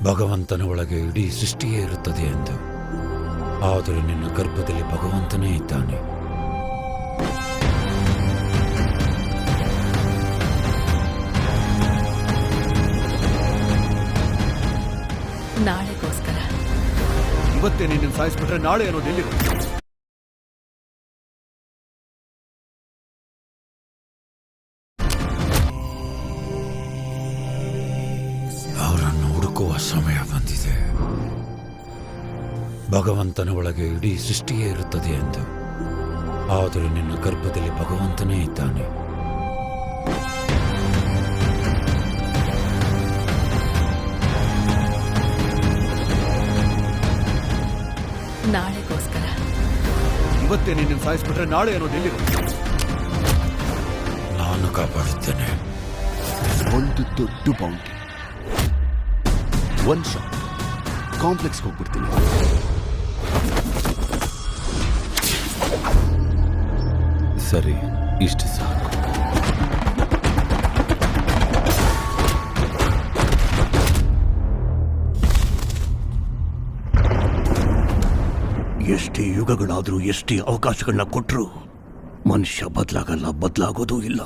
ಭಗವಂತನ ಒಳಗೆ ಇಡೀ ಸೃಷ್ಟಿಯೇ ಇರುತ್ತದೆ ಎಂದು. ಆದರೆ ನಿನ್ನ ಗರ್ಭದಲ್ಲಿ ಭಗವಂತನೇ ಇದ್ದಾನೆ. ನಾಳೆಗೋಸ್ಕರ ಇವತ್ತೇ ನೀನು ಸಾಯಿಸ್ಬಿಟ್ರೆ ನಾಳೆ ಅನ್ನೋದು ಎಲ್ಲಿರುತ್ತೆ? ಅವರನ್ನು ಹುಡುಕುವ ಸಮಯ ಬಂದಿದೆ. ಭಗವಂತನ ಒಳಗೆ ಇಡೀ ಸೃಷ್ಟಿಯೇ ಇರುತ್ತದೆ ಎಂದು. ಆದರೆ ನಿನ್ನ ಗರ್ಭದಲ್ಲಿ ಭಗವಂತನೇ ಇದ್ದಾನೆ. ನಾಳೆಗೋಸ್ಕರ ಇವತ್ತೇ ನೀನು ಸಾಯಿಸ್ಬಿಟ್ರೆ ನಾಳೆ ಅನ್ನೋದು ಎಲ್ಲಿರುತ್ತೆ? ನಾನು ಕಾಪಾಡುತ್ತೇನೆ. ಒಂದು ದೊಡ್ಡ ಬೌಂಟಿ, ಒನ್ ಶಾಟ್, ಕಾಂಪ್ಲೆಕ್ಸ್ಗೆ ಹೋಗ್ಬಿಡ್ತೀನಿ. ಸರಿ, ಇಷ್ಟು ಸಾಕು. ಎಷ್ಟೇ ಯುಗಗಳಾದರೂ ಎಷ್ಟೇ ಅವಕಾಶಗಳನ್ನ ಕೊಟ್ಟರು ಮನುಷ್ಯ ಬದಲಾಗಲ್ಲ, ಬದಲಾಗೋದೂ ಇಲ್ಲ.